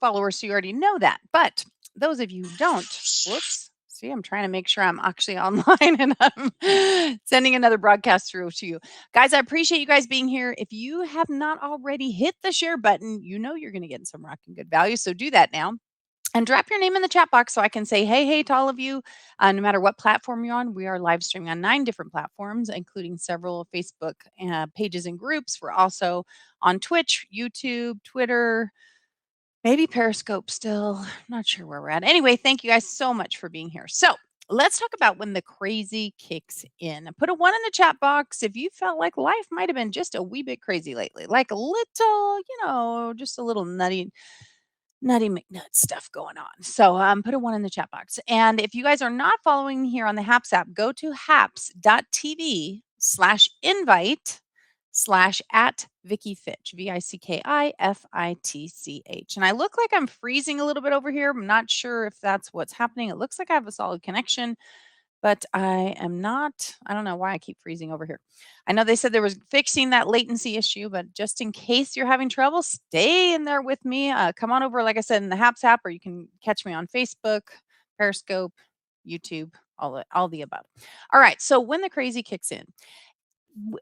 followers, so you already know that. But those of you who don't, whoops. See, I'm trying to make sure I'm actually online and I'm sending another broadcast through to you. Guys, I appreciate you guys being here. If you have not already hit the share button, you know you're going to get some rocking good value. So do that now. And drop your name in the chat box so I can say hey, hey to all of you. No matter what platform you're on, we are live streaming on 9 different platforms, including several Facebook pages and groups. We're also on Twitch, YouTube, Twitter, maybe Periscope still. I'm not sure where we're at. Anyway, thank you guys so much for being here. So let's talk about when the crazy kicks in. Put a 1 in the chat box if you felt like life might have been just a wee bit crazy lately, like a little, just a little nutty McNut stuff going on. So put a 1 in the chat box. And if you guys are not following me here on the Haps app, go to haps.tv/invite/ at Vicky Fitch, VICKIFITCH. And I look like I'm freezing a little bit over here. I'm not sure if that's what's happening. It looks like I have a solid connection, but I am not. I don't know why I keep freezing over here. I know they said there was fixing that latency issue, but just in case you're having trouble, stay in there with me. Come on over, like I said, in the Haps app, or you can catch me on Facebook, Periscope, YouTube, all the above. All right. So when the crazy kicks in,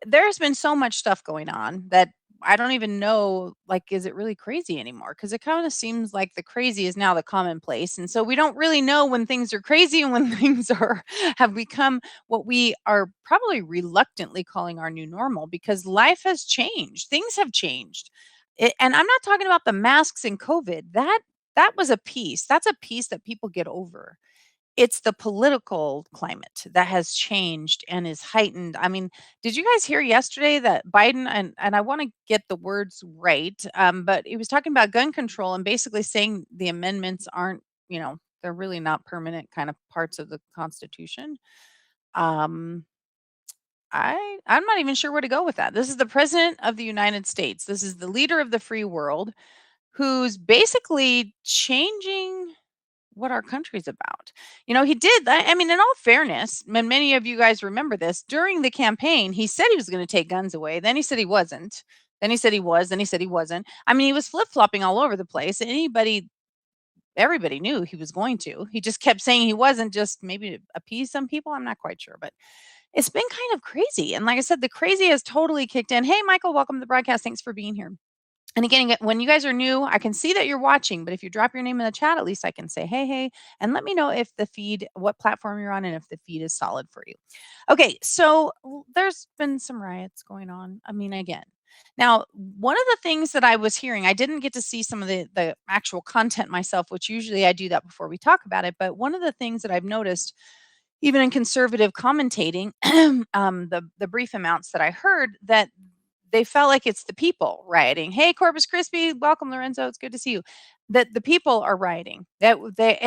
there's been so much stuff going on that I don't even know, like, is it really crazy anymore? Because it kind of seems like the crazy is now the commonplace. And so we don't really know when things are crazy and when things have become what we are probably reluctantly calling our new normal, because life has changed. Things have changed. And I'm not talking about the masks and COVID. That was a piece. That's a piece that people get over. It's the political climate that has changed and is heightened. I mean, did you guys hear yesterday that Biden, and I want to get the words right, but he was talking about gun control and basically saying the amendments aren't, they're really not permanent kind of parts of the Constitution. Um, I'm not even sure where to go with that. This is the president of the United States. This is the leader of the free world who's basically changing what our country's about. He did that. I mean, in all fairness, and many of you guys remember this, during the campaign, he said he was going to take guns away. Then he said he wasn't. Then he said he was. Then he said he wasn't. I mean, he was flip-flopping all over the place. Everybody knew he was going to. He just kept saying he wasn't, just maybe to appease some people. I'm not quite sure, but it's been kind of crazy. And like I said, the crazy has totally kicked in. Hey, Michael, welcome to the broadcast. Thanks for being here. And again, when you guys are new, I can see that you're watching, but if you drop your name in the chat, at least I can say, hey, hey, and let me know if the feed, what platform you're on, and if the feed is solid for you. Okay, so there's been some riots going on. I mean, again, now, one of the things that I was hearing, I didn't get to see some of the actual content myself, which usually I do that before we talk about it. But one of the things that I've noticed, even in conservative commentating, the brief amounts that I heard, that they felt like it's the people rioting. Hey, Corpus Christi, welcome, Lorenzo. It's good to see you. That the people are rioting. That they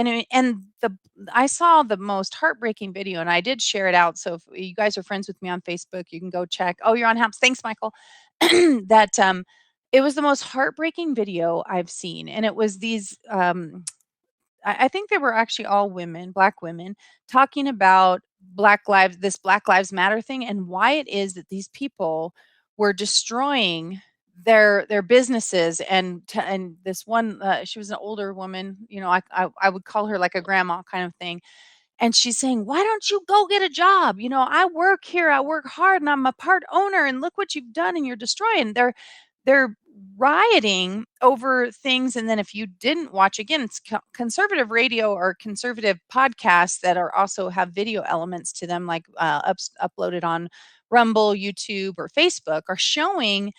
I saw the most heartbreaking video, and I did share it out. So if you guys are friends with me on Facebook, you can go check. Oh, you're on Haps. Thanks, Michael. That it was the most heartbreaking video I've seen, and it was these. I think they were actually all women, Black women, talking about this Black Lives Matter thing, and why it is that these people were destroying their businesses. And this one, she was an older woman, I would call her like a grandma kind of thing. And she's saying, why don't you go get a job? I work here, I work hard, and I'm a part owner, and look what you've done, and you're destroying. They're rioting over things. And then if you didn't watch, again, it's conservative radio or conservative podcasts that are also have video elements to them, like uploaded on Rumble, YouTube, or Facebook, are showing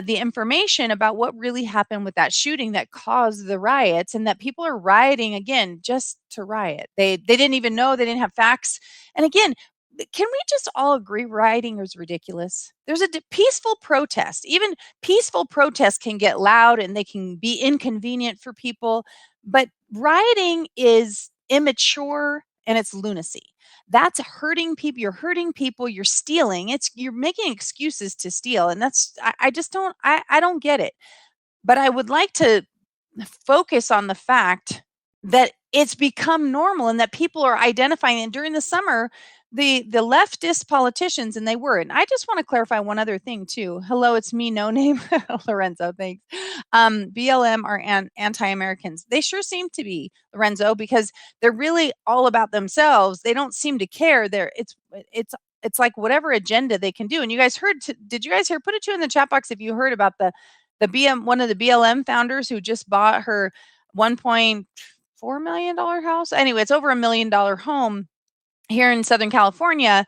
the information about what really happened with that shooting that caused the riots, and that people are rioting again just to riot. They didn't even know, they didn't have facts. And again, can we just all agree rioting is ridiculous? There's a peaceful protest. Even peaceful protests can get loud and they can be inconvenient for people, but rioting is immature and it's lunacy. That's hurting people. You're hurting people. You're stealing. You're making excuses to steal. And I just don't, I don't get it. But I would like to focus on the fact that it's become normal and that people are identifying. And during the summer, the leftist politicians, and they were. And I just want to clarify one other thing too. Hello, it's me, no name, Lorenzo. Thanks. BLM are anti-Americans. They sure seem to be, Lorenzo, because they're really all about themselves. They don't seem to care. It's like whatever agenda they can do. And you guys heard? Did you guys hear? Put it two in the chat box if you heard about the BM one of the BLM founders who just bought her $1.4 million house. Anyway, it's over $1 million home here in Southern California,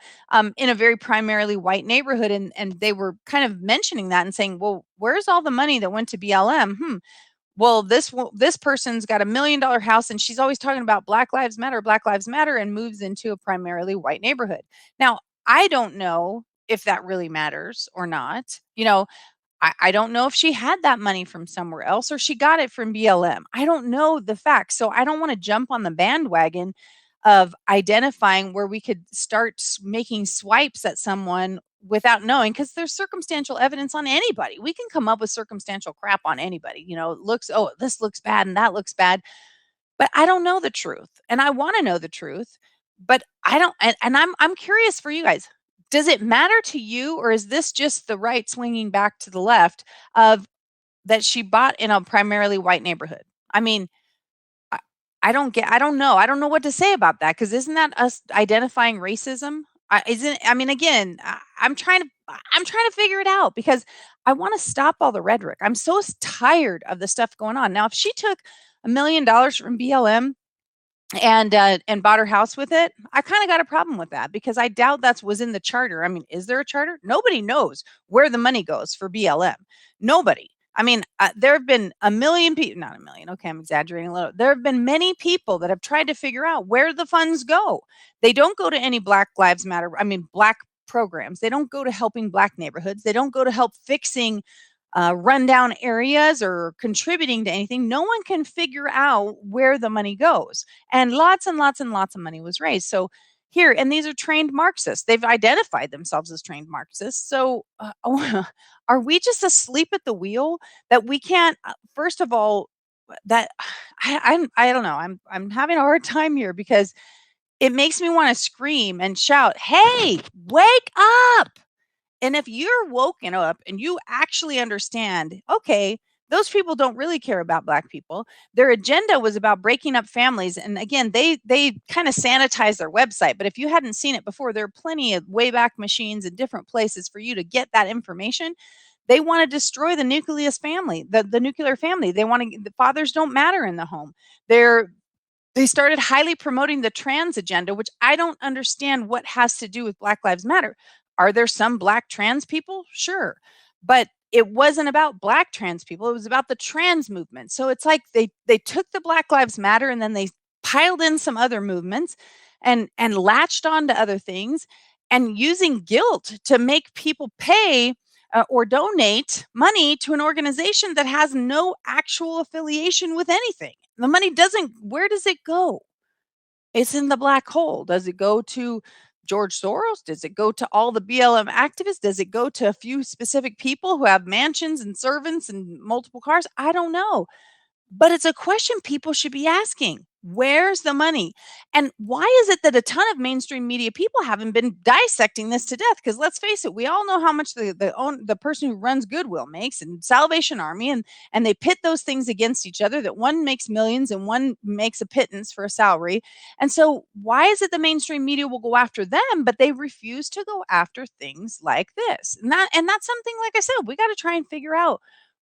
in a very primarily white neighborhood, and they were kind of mentioning that and saying, "Well, where's all the money that went to BLM?" Well, this person's got $1 million house, and she's always talking about Black Lives Matter, and moves into a primarily white neighborhood. Now, I don't know if that really matters or not. I don't know if she had that money from somewhere else or she got it from BLM. I don't know the facts. So I don't want to jump on the bandwagon of identifying where we could start making swipes at someone without knowing, because there's circumstantial evidence on anybody. We can come up with circumstantial crap on anybody. This looks bad and that looks bad. But I don't know the truth, and I wanna know the truth, but I don't, and I'm curious for you guys. Does it matter to you, or is this just the right swinging back to the left of that she bought in a primarily white neighborhood? I mean, I I don't know. I don't know what to say about that, because 'cause isn't that us identifying racism? I mean, again, I'm trying to figure it out because I wanna stop all the rhetoric. I'm so tired of the stuff going on. Now, if she took $1 million from BLM and bought her house with it, I kind of got a problem with that, because I doubt that was in the charter. I mean, is there a charter? Nobody knows where the money goes for BLM. Nobody. I mean, there have been a million people, not a million. Okay, I'm exaggerating a little. There have been many people that have tried to figure out where the funds go. They don't go to any Black Lives Matter, I mean, Black programs. They don't go to helping Black neighborhoods. They don't go to help fixing rundown areas or contributing to anything. No one can figure out where the money goes. And lots and lots of money was raised. So here, and these are trained Marxists. They've identified themselves as trained Marxists. So are we just asleep at the wheel that we can't? First of all, that I don't know. I'm having a hard time here because it makes me want to scream and shout, "Hey, wake up!" And if you're woken up and you actually understand, okay, those people don't really care about Black people. Their agenda was about breaking up families. And again, they kind of sanitize their website. But if you hadn't seen it before, there are plenty of Wayback Machines in different places for you to get that information. They want to destroy the nucleus family, the nuclear family. They want to, the fathers don't matter in the home. They started highly promoting the trans agenda, which I don't understand what has to do with Black Lives Matter. Are there some Black trans people? Sure. But it wasn't about Black trans people. It was about the trans movement. So it's like they took the Black Lives Matter and then they piled in some other movements and latched on to other things, and using guilt to make people pay or donate money to an organization that has no actual affiliation with anything. The money doesn't, where does it go? It's in the black hole. Does it go to George Soros? Does it go to all the BLM activists? Does it go to a few specific people who have mansions and servants and multiple cars? I don't know. But it's a question people should be asking. Where's the money? And why is it that a ton of mainstream media people haven't been dissecting this to death? Because let's face it, we all know how much the person who runs Goodwill makes, and Salvation Army, and they pit those things against each other. That one makes millions and one makes a pittance for a salary. And so, why is it the mainstream media will go after them, but they refuse to go after things like this? And that's something, like I said, we got to try and figure out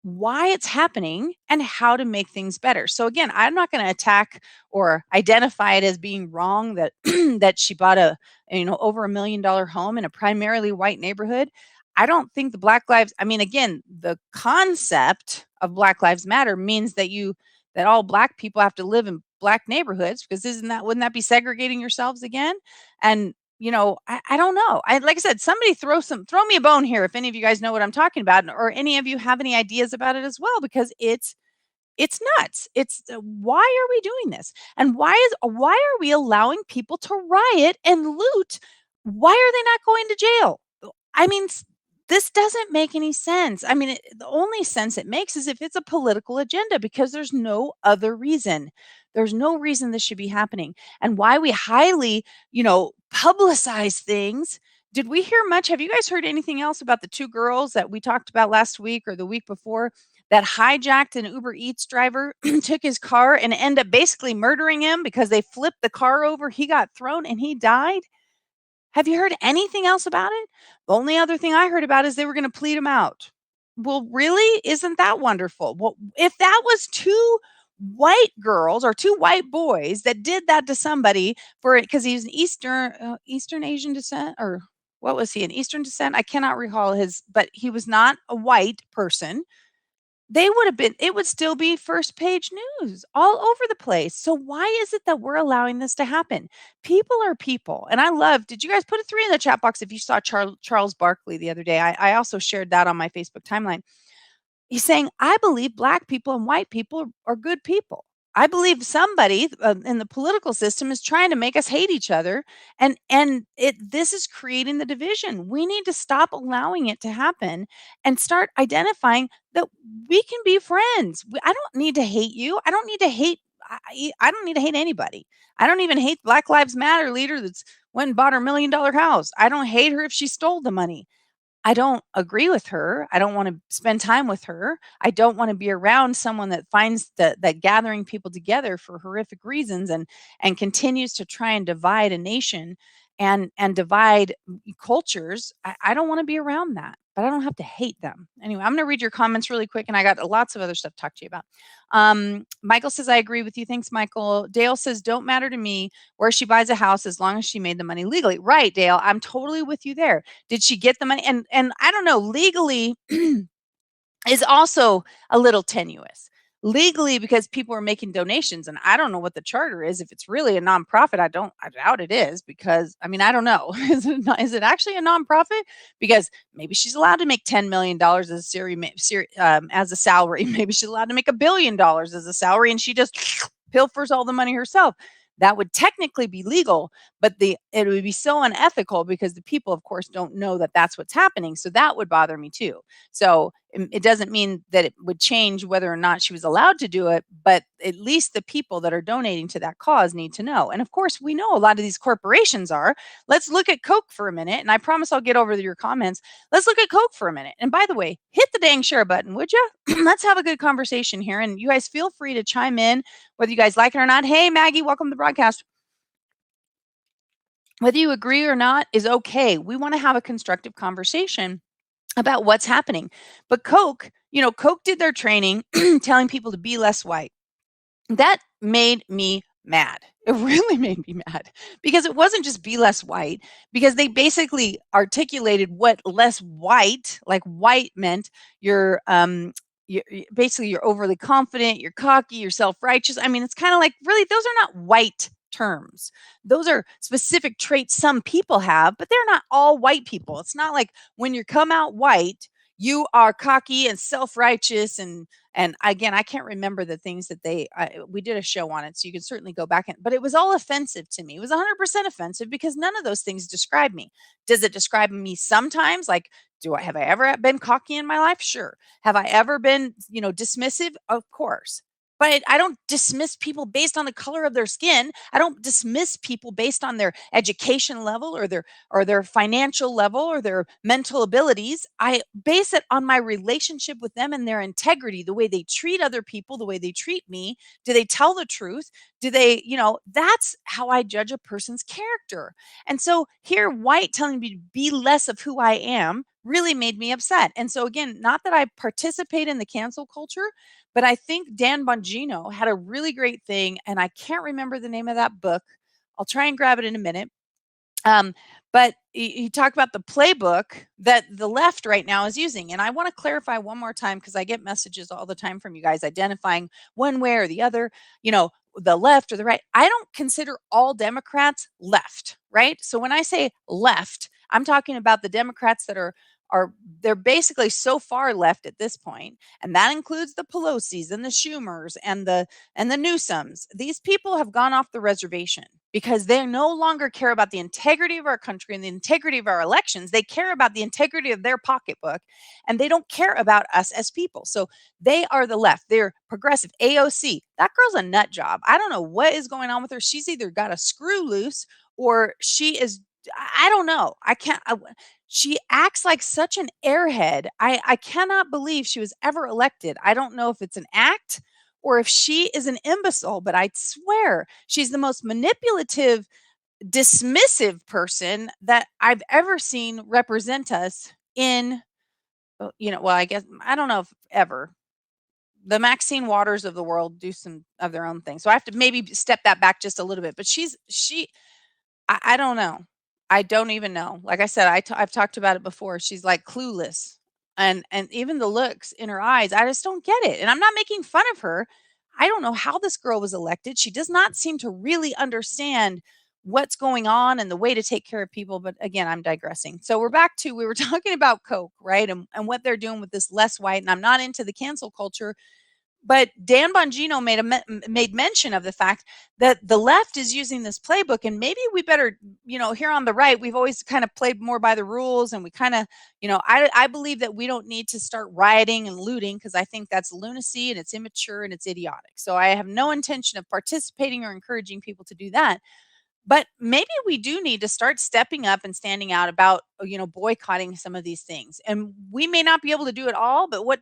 why it's happening and how to make things better. So again, I'm not going to attack or identify it as being wrong that that she bought a over $1 million home in a primarily white neighborhood. I don't think the Black Lives, I mean, again, the concept of Black Lives Matter means that all Black people have to live in Black neighborhoods, because wouldn't that be segregating yourselves again? And I don't know. Like I said, somebody throw me a bone here if any of you guys know what I'm talking about, or any of you have any ideas about it as well, because it's nuts. Why are we doing this? And why are we allowing people to riot and loot? Why are they not going to jail? I mean, this doesn't make any sense. I mean, the only sense it makes is if it's a political agenda, because there's no other reason. There's no reason this should be happening. And why we highly, publicize things. Did we hear much? Have you guys heard anything else about the two girls that we talked about last week or the week before that hijacked an Uber Eats driver, took his car and ended up basically murdering him because they flipped the car over? He got thrown and he died. Have you heard anything else about it? The only other thing I heard about is they were going to plead him out. Well, really? Isn't that wonderful? Well, if that was two white girls or two white boys that did that to somebody for it because he's an Eastern Asian descent, or what was he? An Eastern descent? I cannot recall his, but he was not a white person. They would have been, it would still be first page news all over the place. So why is it that we're allowing this to happen? People are people. And I love, did you guys put a 3 in the chat box if you saw Charles Barkley the other day? I also shared that on my Facebook timeline. He's saying, I believe black people and white people are good people. I believe somebody in the political system is trying to make us hate each other, and this is creating the division. We need to stop allowing it to happen and start identifying that we can be friends. I don't need to hate you. I don't need to hate. I don't need to hate anybody. I don't even hate Black Lives Matter leader that's went and bought her $1 million house. I don't hate her if she stole the money. I don't agree with her. I don't wanna spend time with her. I don't wanna be around someone that finds that gathering people together for horrific reasons and continues to try and divide a nation and divide cultures. I don't wanna be around that, but I don't have to hate them. Anyway, I'm gonna read your comments really quick, and I got lots of other stuff to talk to you about. Michael says, "I agree with you." Thanks, Michael. Dale says, "Don't matter to me where she buys a house as long as she made the money legally." Right, Dale. I'm totally with you there. Did she get the money? And I don't know, legally is also a little tenuous. Legally, because people are making donations, and I don't know what the charter is. If it's really a nonprofit, I doubt it is, because I mean, I don't know. Is it actually a nonprofit? Because maybe she's allowed to make $10 million as a salary. Maybe she's allowed to make $1 billion as a salary, and she just pilfers all the money herself. That would technically be legal, but it would be so unethical because the people, of course, don't know that that's what's happening. So that would bother me too. So it doesn't mean that it would change whether or not she was allowed to do it, but at least the people that are donating to that cause need to know. And of course, we know a lot of these corporations are. Let's look at Coke for a minute, and I promise I'll get over to your comments. Let's look at Coke for a minute. And by the way, hit the dang share button, would you? Let's have a good conversation here. And you guys feel free to chime in, whether you guys like it or not. Hey, Maggie, welcome to the broadcast. Whether you agree or not is okay. We want to have a constructive conversation about what's happening. But Coke, Coke did their training telling people to be less white. That made me mad. It really made me mad because it wasn't just be less white, because they basically articulated what less white, like white meant. Basically you're overly confident, you're cocky, you're self-righteous. I mean, it's kind of like, really, those are not white terms. Those are specific traits some people have, but they're not all white people. It's not like when you come out white, you are cocky and self-righteous, and again, I can't remember the things that we did a show on it, so you can certainly go back but it was all offensive to me. It was 100% offensive because none of those things describe me. Does it describe me sometimes? Like, have I ever been cocky in my life? Sure. Have I ever been, dismissive? Of course. But I don't dismiss people based on the color of their skin. I don't dismiss people based on their education level or their financial level or their mental abilities. I base it on my relationship with them and their integrity, the way they treat other people, the way they treat me. Do they tell the truth? Do they, that's how I judge a person's character. And so here, white telling me to be less of who I am really made me upset. And so again, not that I participate in the cancel culture, but I think Dan Bongino had a really great thing, and I can't remember the name of that book. I'll try and grab it in a minute. But he talked about the playbook that the left right now is using. And I want to clarify one more time, because I get messages all the time from you guys identifying one way or the other, the left or the right. I don't consider all Democrats left, right? So when I say left, I'm talking about the Democrats that they're basically so far left at this point, and that includes the Pelosi's and the Schumers and the Newsoms. These people have gone off the reservation. because they no longer care about the integrity of our country and the integrity of our elections. They care about the integrity of their pocketbook, and they don't care about us as people. So they are the left. They're progressive. AOC, that girl's a nut job. I don't know what is going on with her. She's either got a screw loose or she is, I don't know. I can't. She acts like such an airhead. I cannot believe she was ever elected. I don't know if it's an act or if she is an imbecile, but I swear she's the most manipulative, dismissive person that I've ever seen represent us in, well, I guess, I don't know if ever. The Maxine Waters of the world do some of their own thing. So I have to maybe step that back just a little bit, but I don't know. I don't even know. Like I said, I've talked about it before. She's like clueless. And even the looks in her eyes, I just don't get it. And I'm not making fun of her. I don't know how this girl was elected. She does not seem to really understand what's going on and the way to take care of people. But again, I'm digressing. So we're back to, we were talking about Coke, right? And what they're doing with this less white. And I'm not into the cancel culture, but Dan Bongino made mention of the fact that the left is using this playbook, and maybe we better, here on the right, we've always kind of played more by the rules, and we kind of, I believe that we don't need to start rioting and looting, because I think that's lunacy and it's immature and it's idiotic. So I have no intention of participating or encouraging people to do that. But maybe we do need to start stepping up and standing out about, boycotting some of these things. And we may not be able to do it all, but what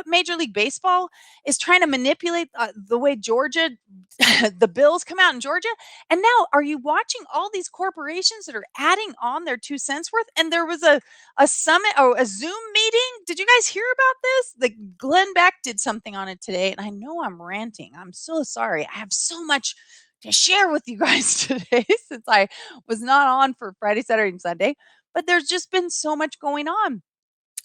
Major League Baseball is trying to manipulate the way Georgia, the bills come out in Georgia. And now, are you watching all these corporations that are adding on their 2 cents worth? And there was a summit or a Zoom meeting. Did you guys hear about this? Like Glenn Beck did something on it today. And I know I'm ranting. I'm so sorry. I have so much to share with you guys today since I was not on for Friday, Saturday, and Sunday. But there's just been so much going on.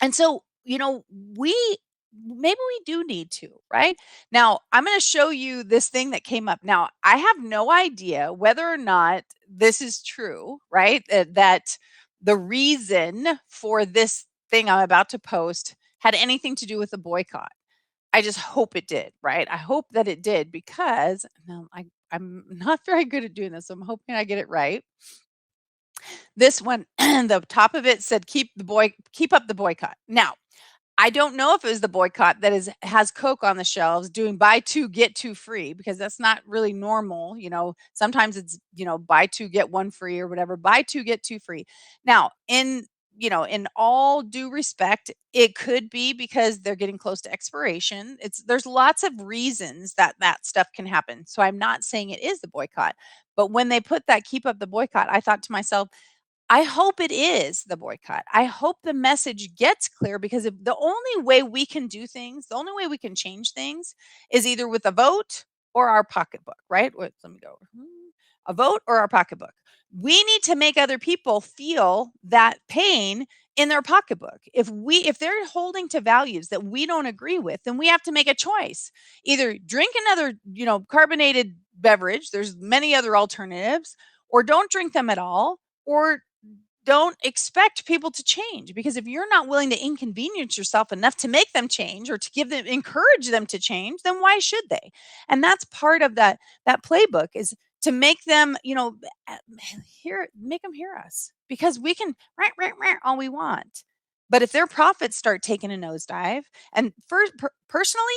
And so, we maybe we do need to, right? Now, I'm going to show you this thing that came up. Now, I have no idea whether or not this is true, right? That the reason for this thing I'm about to post had anything to do with the boycott. I just hope it did, right? I hope that it did, because no, I'm not very good at doing this. So I'm hoping I get it right. This one, the top of it said, keep up the boycott. Now, I don't know if it was the boycott that has Coke on the shelves doing buy two, get two free, because that's not really normal. Sometimes it's, buy two, get one free or whatever. Buy two, get two free. Now, in all due respect, it could be because they're getting close to expiration. There's lots of reasons that stuff can happen. So I'm not saying it is the boycott, but when they put that keep up the boycott, I thought to myself, I hope it is the boycott. I hope the message gets clear, because if the only way we can do things, the only way we can change things is either with a vote or our pocketbook, right? Wait, let me go. A vote or our pocketbook. We need to make other people feel that pain in their pocketbook. If they're holding to values that we don't agree with, then we have to make a choice. Either drink another, carbonated beverage, there's many other alternatives, or don't drink them at all, or don't expect people to change, because if you're not willing to inconvenience yourself enough to make them change or to encourage them to change, then why should they? And that's part of that playbook, is to make them, make them hear us, because we can all we want. But if their profits start taking a nosedive, and personally,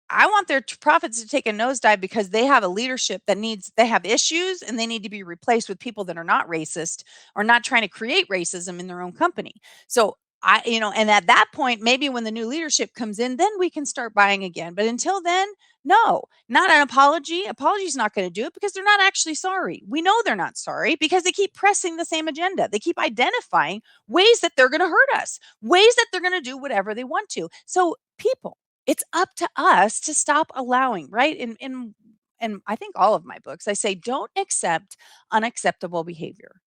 I want their profits to take a nosedive, because they have a leadership they have issues, and they need to be replaced with people that are not racist or not trying to create racism in their own company. So and at that point, maybe when the new leadership comes in, then we can start buying again. But until then, no, not an apology. Apology is not going to do it, because they're not actually sorry. We know they're not sorry, because they keep pressing the same agenda. They keep identifying ways that they're going to hurt us, ways that they're going to do whatever they want to. So people, it's up to us to stop allowing, right? And I think all of my books, I say, don't accept unacceptable behavior,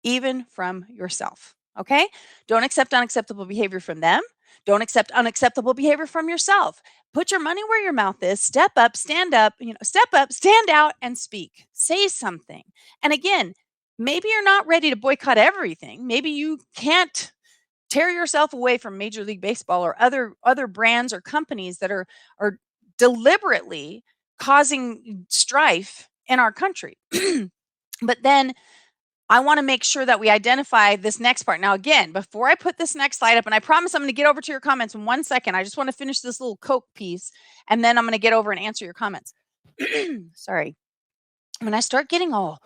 even from yourself. Okay? Don't accept unacceptable behavior from them. Don't accept unacceptable behavior from yourself. Put your money where your mouth is. Step up, stand up, step up, stand out, and speak. Say something. And again, maybe you're not ready to boycott everything. Maybe you can't tear yourself away from Major League Baseball or other brands or companies that are deliberately causing strife in our country. But then I want to make sure that we identify this next part. Now, again, before I put this next slide up, and I promise I'm going to get over to your comments in 1 second. I just want to finish this little Coke piece, and then I'm going to get over and answer your comments. Sorry. When I start getting all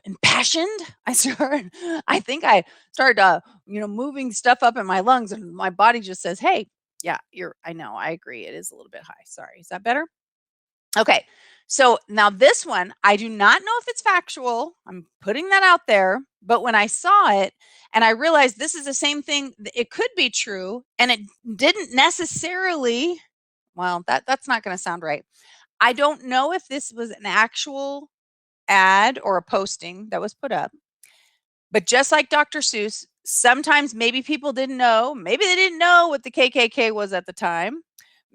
impassioned, I think I start, moving stuff up in my lungs, and my body just says, hey, yeah, I know, I agree. It is a little bit high. Sorry. Is that better? Okay. So now this one, I do not know if it's factual. I'm putting that out there. But when I saw it and I realized this is the same thing, it could be true. And it didn't necessarily, well, that's not going to sound right. I don't know if this was an actual ad or a posting that was put up. But just like Dr. Seuss, sometimes maybe people didn't know. Maybe they didn't know what the KKK was at the time.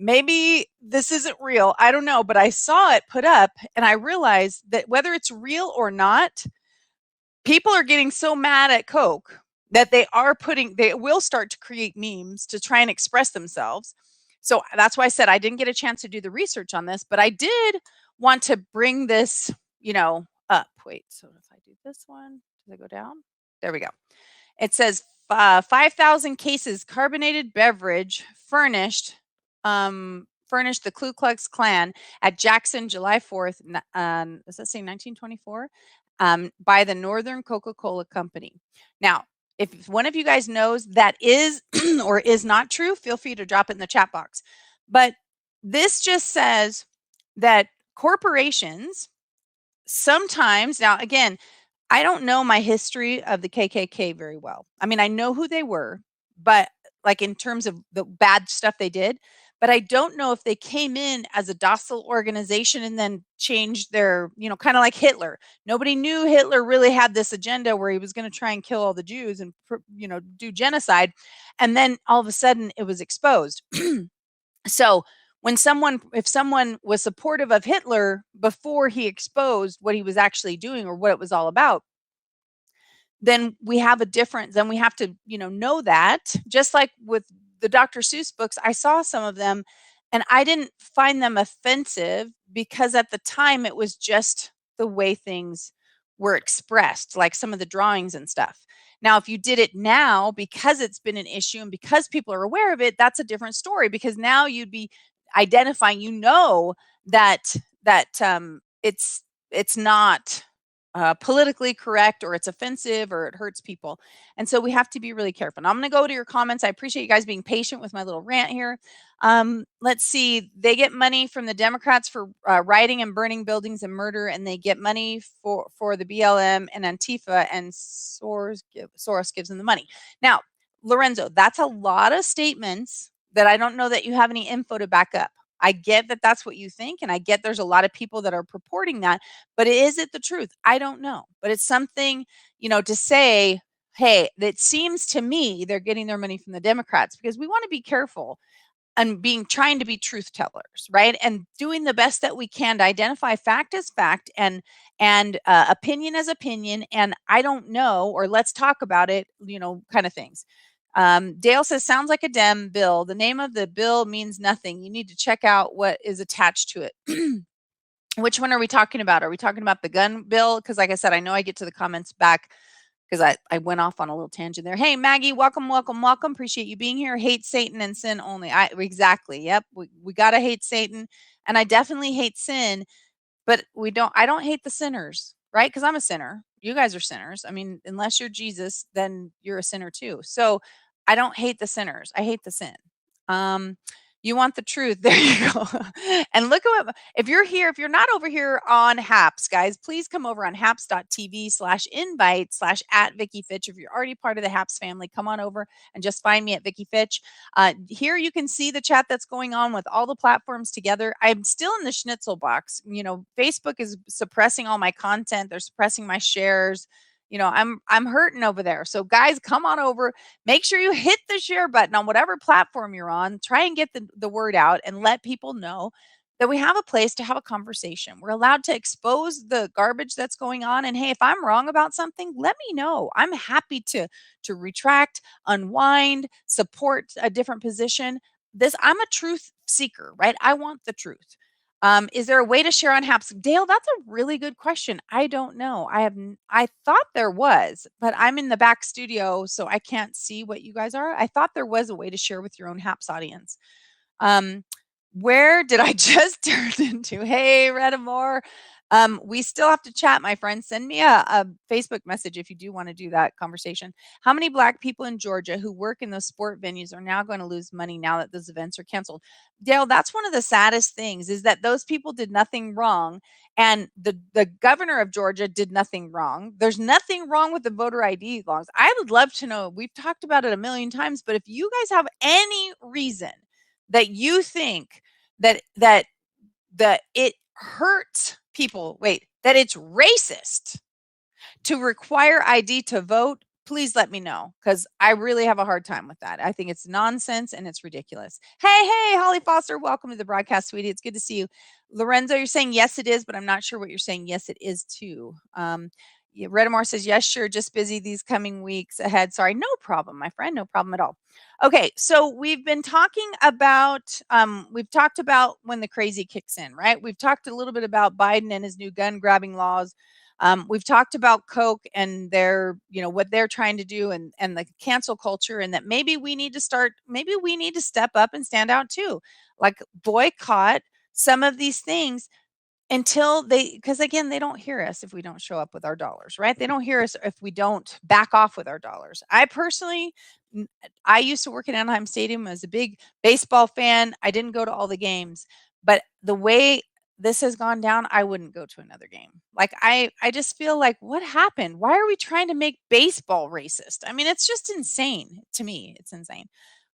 Maybe this isn't real. I don't know. But I saw it put up and I realized that whether it's real or not, people are getting so mad at Coke that they will start to create memes to try and express themselves. So that's why I said I didn't get a chance to do the research on this, but I did want to bring this, up. Wait, so if I do this one, does it go down? There we go. It says 5,000 cases carbonated beverage furnished the Ku Klux Klan at Jackson, July 4th. Does that say 1924? By the Northern Coca-Cola Company. Now, if one of you guys knows that is or is not true, feel free to drop it in the chat box. But this just says that corporations sometimes, now again, I don't know my history of the KKK very well. I mean, I know who they were, but like in terms of the bad stuff they did, but I don't know if they came in as a docile organization and then changed their, kind of like Hitler. Nobody knew Hitler really had this agenda where he was going to try and kill all the Jews and, do genocide. And then all of a sudden it was exposed. So if someone was supportive of Hitler before he exposed what he was actually doing or what it was all about, then we have to, know that. Just like with the Dr. Seuss books, I saw some of them and I didn't find them offensive because at the time it was just the way things were expressed, like some of the drawings and stuff. Now, if you did it now because it's been an issue and because people are aware of it, that's a different story, because now you'd be identifying, that it's not politically correct, or it's offensive, or it hurts people. And so we have to be really careful. Now I'm going to go to your comments. I appreciate you guys being patient with my little rant here. Let's see. They get money from the Democrats for rioting and burning buildings and murder, and they get money for the BLM and Antifa, and Soros gives them the money. Now, Lorenzo, that's a lot of statements that I don't know that you have any info to back up. I get that that's what you think, and I get there's a lot of people that are purporting that, but is it the truth? I don't know. But it's something, to say, hey, it seems to me they're getting their money from the Democrats, because we want to be careful and trying to be truth tellers, right? And doing the best that we can to identify fact as fact, and opinion as opinion, and I don't know, or let's talk about it, kind of things. Dale says, sounds like a Dem bill. The name of the bill means nothing. You need to check out what is attached to it. Which one are we talking about? Are we talking about the gun bill? Because like I said, I know I get to the comments back because I went off on a little tangent there. Hey, Maggie, welcome, welcome, welcome. Appreciate you being here. Hate Satan and sin only. Exactly. Yep. We got to hate Satan. And I definitely hate sin, but I don't hate the sinners, right? Because I'm a sinner. You guys are sinners. I mean, unless you're Jesus, then you're a sinner too. So I don't hate the sinners. I hate the sin. You want the truth. There you go. And look at if you're not over here on Haps, guys, please come over on haps.tv/invite/ Vicki Fitch. If you're already part of the Haps family, come on over and just find me at Vicki Fitch. Here you can see the chat that's going on with all the platforms together. I'm still in the schnitzel box. Facebook is suppressing all my content. They're suppressing my shares. I'm hurting over there. So guys, come on over. Make sure you hit the share button on whatever platform you're on. Try and get the word out and let people know that we have a place to have a conversation. We're allowed to expose the garbage that's going on. And hey, if I'm wrong about something, let me know. I'm happy to retract, unwind, support a different position. I'm a truth seeker, right? I want the truth. Is there a way to share on HAPS? Dale, that's a really good question. I don't know. I thought there was, but I'm in the back studio, so I can't see what you guys are. I thought there was a way to share with your own HAPS audience. Um, where did I just turn into? Hey, Redamore. We still have to chat, my friend. Send me a Facebook message if you do want to do that conversation. How many Black people in Georgia who work in those sport venues are now going to lose money now that those events are canceled? Dale, that's one of the saddest things is that those people did nothing wrong, and the governor of Georgia did nothing wrong. There's nothing wrong with the voter ID laws. I would love to know. We've talked about it a million times, but if you guys have any reason that you think that it hurts people, wait, that it's racist to require ID to vote, please let me know, because I really have a hard time with that. I think it's nonsense and it's ridiculous. Hey, Holly Foster, welcome to the broadcast, sweetie. It's good to see you. Lorenzo, you're saying yes, it is, but I'm not sure what you're saying. Yes, it is too. Yeah, Redamore says, yes, sure, just busy these coming weeks ahead. Sorry, no problem, my friend, no problem at all. Okay, so we've been talking about, we've talked about when the crazy kicks in, right? We've talked a little bit about Biden and his new gun grabbing laws. We've talked about Coke and their, what they're trying to do, and the cancel culture, and that maybe we need to step up and stand out too, like boycott some of these things until because again, they don't hear us if we don't show up with our dollars, right? They don't hear us if we don't back off with our dollars. I personally, I used to work at Anaheim Stadium as a big baseball fan. I didn't go to all the games, but the way this has gone down, I wouldn't go to another game. Like I just feel like, what happened? Why are we trying to make baseball racist? I mean, it's just insane to me. It's insane.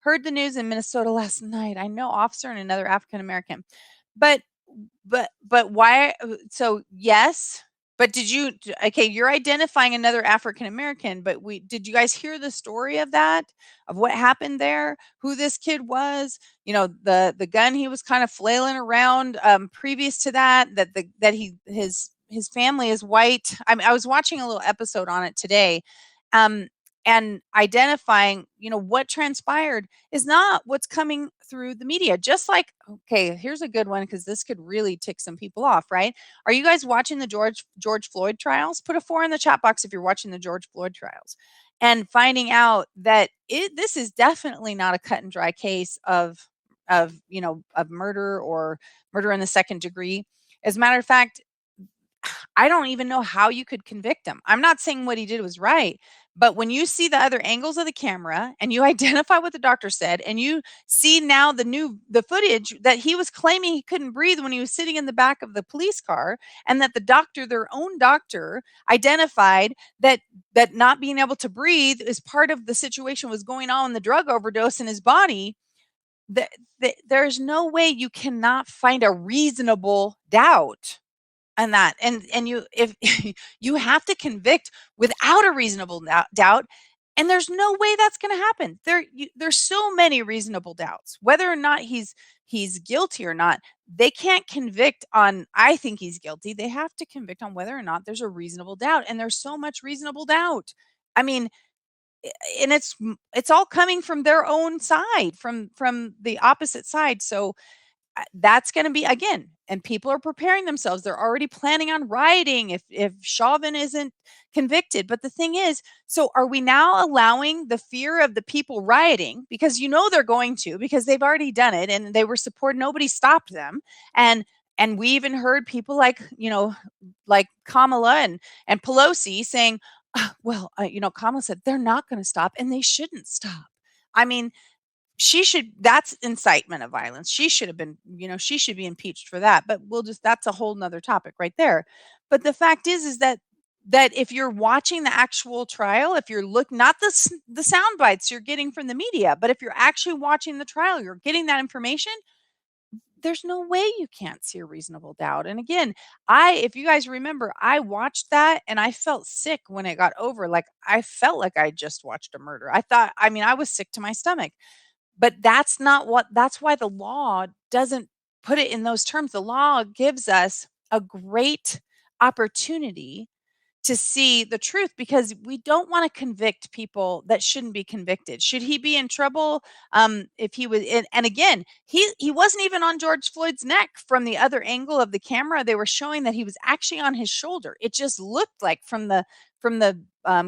Heard the news in Minnesota last night. I know officer and another African American, but but why? So yes, but okay, you're identifying another African American, but did you guys hear the story of that, of what happened there, who this kid was, the gun he was kind of flailing around, previous to that, that his family is white. I mean, I was watching a little episode on it today, um and identifying, what transpired is not what's coming through the media. Just like, okay, here's a good one, because this could really tick some people off, right? Are you guys watching the George Floyd trials? Put a 4 in the chat box if you're watching the George Floyd trials, and finding out that this is definitely not a cut and dry case of murder, or murder in the second degree. As a matter of fact, I don't even know how you could convict him. I'm not saying what he did was right, but when you see the other angles of the camera and you identify what the doctor said, and you see now the footage that he was claiming he couldn't breathe when he was sitting in the back of the police car, and that the doctor, their own doctor, identified that not being able to breathe is part of the situation was going on, the drug overdose in his body. There's no way you cannot find a reasonable doubt and that, and you, if you have to convict without a reasonable doubt, and there's no way that's going to happen. There's so many reasonable doubts whether or not he's guilty or not. They can't convict on, I think he's guilty. They have to convict on whether or not there's a reasonable doubt, and there's so much reasonable doubt. I mean, and it's all coming from their own side, from the opposite side. So that's going to be, again, and people are preparing themselves. They're already planning on rioting if Chauvin isn't convicted. But the thing is, so are we now allowing the fear of the people rioting, because they're going to, because they've already done it and they were supported, nobody stopped them. And we even heard people like, like Kamala and Pelosi saying, well, Kamala said they're not going to stop, and they shouldn't stop. I mean, that's incitement of violence. She should have been, she should be impeached for that. But that's a whole nother topic right there. But the fact is that if you're watching the actual trial, if you're not the sound bites you're getting from the media, but if you're actually watching the trial, you're getting that information, there's no way you can't see a reasonable doubt. And again, if you guys remember, I watched that and I felt sick when it got over. Like, I felt like I just watched a murder. I was sick to my stomach. But that's why the law doesn't put it in those terms. The law gives us a great opportunity to see the truth, because we don't want to convict people that shouldn't be convicted. Should he be in trouble? If he was, and again, he wasn't even on George Floyd's neck. From the other angle of the camera, they were showing that he was actually on his shoulder. It just looked like from the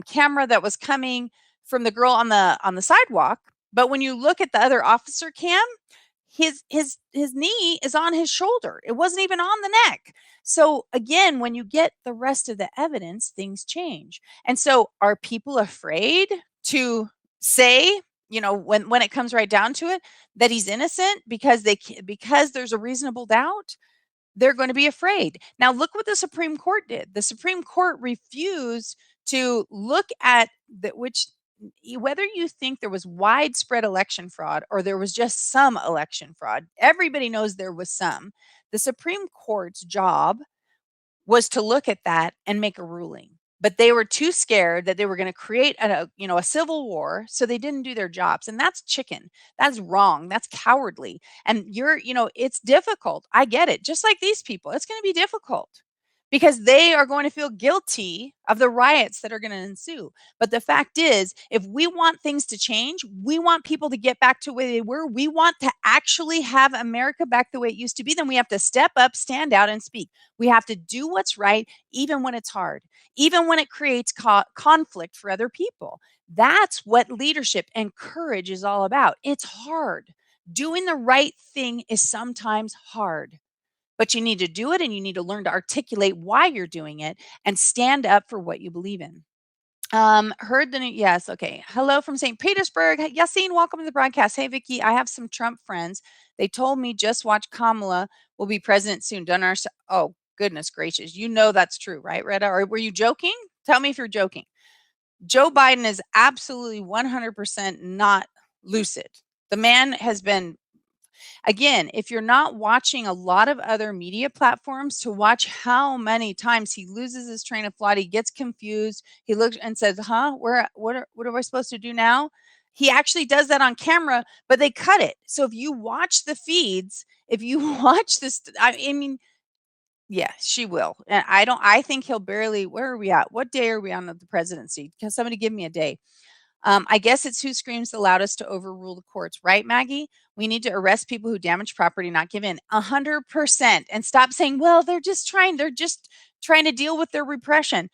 camera that was coming from the girl on the sidewalk. But when you look at the other officer cam, his knee is on his shoulder. It wasn't even on the neck. So again, when you get the rest of the evidence, things change. And so are people afraid to say, when it comes right down to it, that he's innocent because because there's a reasonable doubt? They're going to be afraid. Now look what the Supreme Court did. The Supreme Court refused to look at whether you think there was widespread election fraud or there was just some election fraud. Everybody knows there was some. The Supreme Court's job was to look at that and make a ruling. But they were too scared that they were going to create a civil war, so they didn't do their jobs. And that's chicken. That's wrong. That's cowardly. And it's difficult. I get it. Just like these people, it's going to be difficult because they are going to feel guilty of the riots that are going to ensue. But the fact is, if we want things to change, we want people to get back to where they were, we want to actually have America back the way it used to be, then we have to step up, stand out, and speak. We have to do what's right, even when it's hard, even when it creates conflict for other people. That's what leadership and courage is all about. It's hard. Doing the right thing is sometimes hard. But you need to do it, and you need to learn to articulate why you're doing it and stand up for what you believe in. Heard the yes, okay. Hello from St. Petersburg. Yassine, welcome to the broadcast. Hey, Vicky, I have some Trump friends. They told me just watch Kamala will be president soon. Oh, goodness gracious. You know that's true, right, Retta? Or were you joking? Tell me if you're joking. Joe Biden is absolutely 100% not lucid. The man has been, again, if you're not watching a lot of other media platforms to watch how many times he loses his train of thought, he gets confused, he looks and says, what are we supposed to do now? He actually does that on camera, but they cut it. So if you watch the feeds, if you watch this, I mean, yeah, she will. And I think he'll barely, where are we at? What day are we on of the presidency? Can somebody give me a day? I guess it's who screams the loudest to overrule the courts, right, Maggie? We need to arrest people who damage property, not give in. 100%. And stop saying, well, they're just trying to deal with their repression.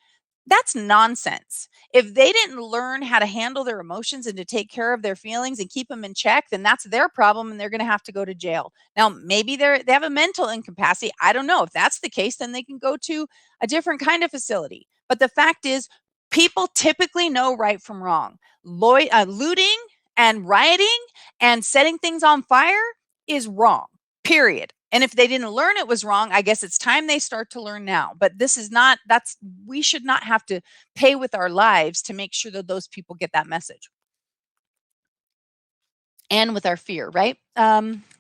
That's nonsense. If they didn't learn how to handle their emotions and to take care of their feelings and keep them in check, then that's their problem and they're going to have to go to jail. Now, maybe they have a mental incapacity. I don't know. If that's the case, then they can go to a different kind of facility. But the fact is, people typically know right from wrong. Looting and rioting and setting things on fire is wrong, period. And if they didn't learn it was wrong, I guess it's time they start to learn now. But we should not have to pay with our lives to make sure that those people get that message. And with our fear, right?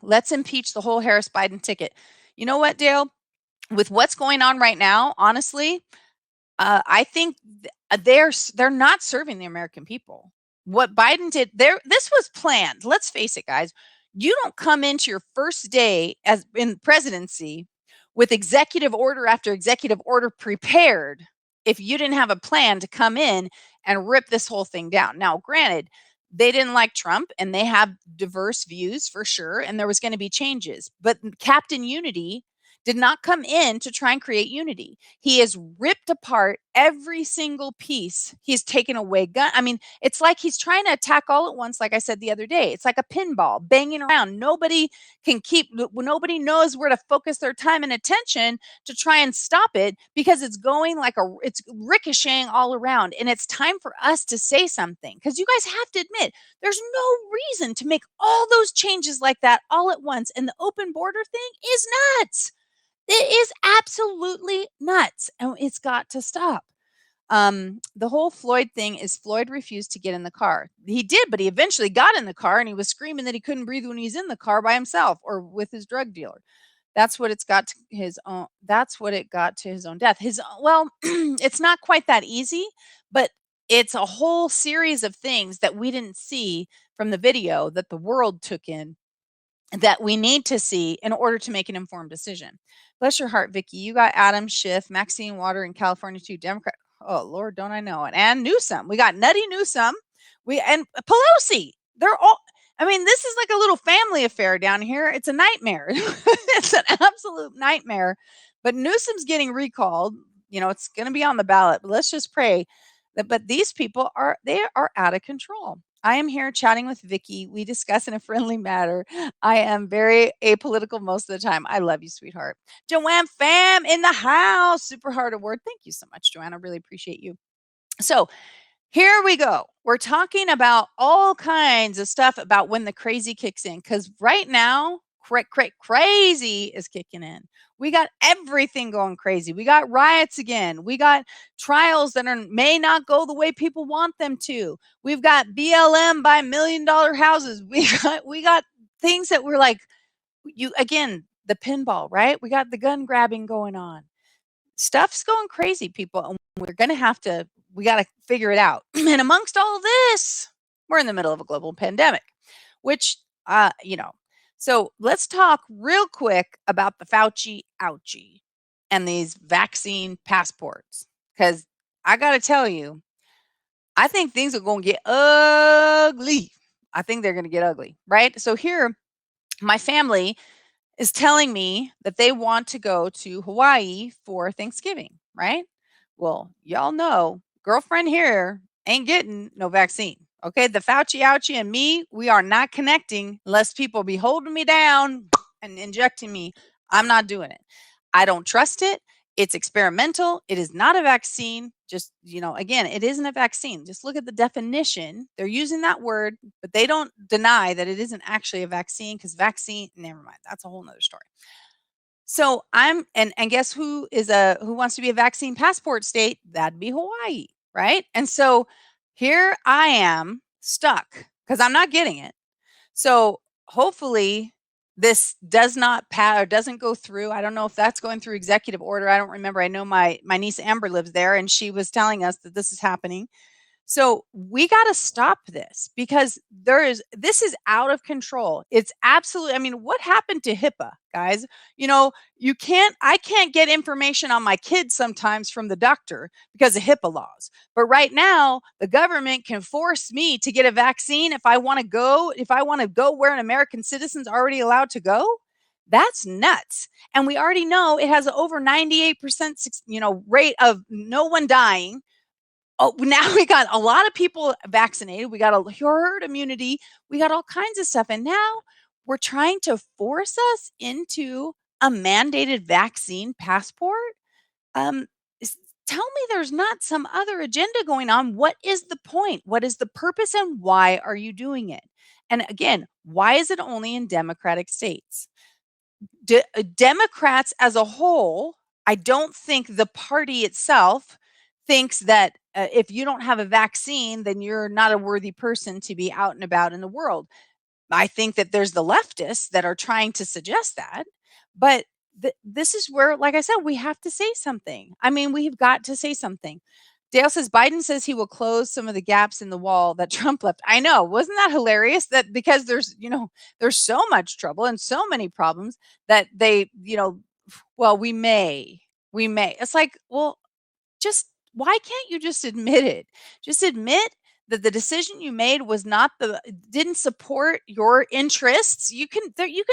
Let's impeach the whole Harris Biden ticket. You know what, Dale? With what's going on right now, honestly, I think they're not serving the American people. What Biden did there, this was planned. Let's face it, guys. You don't come into your first day as in presidency with executive order after executive order prepared if you didn't have a plan to come in and rip this whole thing down. Now, granted, they didn't like Trump and they have diverse views for sure, and there was going to be changes. But Captain Unity did not come in to try and create unity. He has ripped apart every single piece. He's taken away gun. I mean, it's like he's trying to attack all at once. Like I said the other day, it's like a pinball banging around. Nobody knows where to focus their time and attention to try and stop it because it's going it's ricocheting all around. And it's time for us to say something, because you guys have to admit there's no reason to make all those changes like that all at once. And the open border thing is nuts. It is absolutely nuts, and it's got to stop. The whole Floyd thing is Floyd refused to get in the car. He did, but he eventually got in the car and he was screaming that he couldn't breathe when he's in the car by himself or with his drug dealer. That's what it got to his own death. It's not quite that easy, but it's a whole series of things that we didn't see from the video that the world took in that we need to see in order to make an informed decision. Bless your heart, Vicky. You got Adam Schiff, Maxine Water in California too. Democrat. Oh Lord, don't I know it? And Newsom. We got Nutty Newsom. And Pelosi. They're all. I mean, this is like a little family affair down here. It's a nightmare. It's an absolute nightmare. But Newsom's getting recalled. It's going to be on the ballot. But let's just pray that. But these people are out of control. I am here chatting with Vicky. We discuss in a friendly manner. I am very apolitical most of the time. I love you, sweetheart. Joanne Fam in the house. Super hard award. Thank you so much, Joanne. I really appreciate you. So here we go. We're talking about all kinds of stuff about when the crazy kicks in. Because right now, crazy is kicking in. We got everything going crazy. We got riots again. We got trials that may not go the way people want them to. We've got BLM by $1 million houses. We got things that we're like, the pinball, right? We got the gun grabbing going on. Stuff's going crazy, people, and we got to figure it out. And amongst all of this, we're in the middle of a global pandemic, which, so let's talk real quick about the Fauci ouchie and these vaccine passports. Because I got to tell you, I think things are going to get ugly. I think they're going to get ugly, right? So here, my family is telling me that they want to go to Hawaii for Thanksgiving, right? Well, y'all know, girlfriend here ain't getting no vaccine. Okay, the Fauci ouchie and me, we are not connecting unless people be holding me down and injecting me. I'm not doing it. I don't trust it. It's experimental. It is not a vaccine. Just, again, it isn't a vaccine. Just look at the definition. They're using that word, but they don't deny that it isn't actually a vaccine, because vaccine, never mind. That's a whole nother story. So and guess who wants to be a vaccine passport state? That'd be Hawaii, right? And so here I am stuck because I'm not getting it. So hopefully this does not pass or doesn't go through. I don't know if that's going through executive order. I don't remember. I know my niece Amber lives there, and she was telling us that this is happening. So we got to stop this, because this is out of control. It's absolutely, I mean, what happened to HIPAA, guys? I can't get information on my kids sometimes from the doctor because of HIPAA laws. But right now, the government can force me to get a vaccine if I want to go where an American citizen's already allowed to go. That's nuts. And we already know it has over 98%, rate of no one dying. Oh, now we got a lot of people vaccinated. We got a herd immunity. We got all kinds of stuff. And now we're trying to force us into a mandated vaccine passport. Tell me there's not some other agenda going on. What is the point? What is the purpose, and why are you doing it? And again, why is it only in Democratic states? Democrats as a whole, I don't think the party itself thinks that if you don't have a vaccine, then you're not a worthy person to be out and about in the world. I think that there's the leftists that are trying to suggest that. But this is where, like I said, we have to say something. I mean, we've got to say something. Dale says Biden says he will close some of the gaps in the wall that Trump left. I know. Wasn't that hilarious? That because there's so much trouble and so many problems that they, well, we may. It's like, well, just why can't you just admit it? Just admit that the decision you made didn't support your interests. You can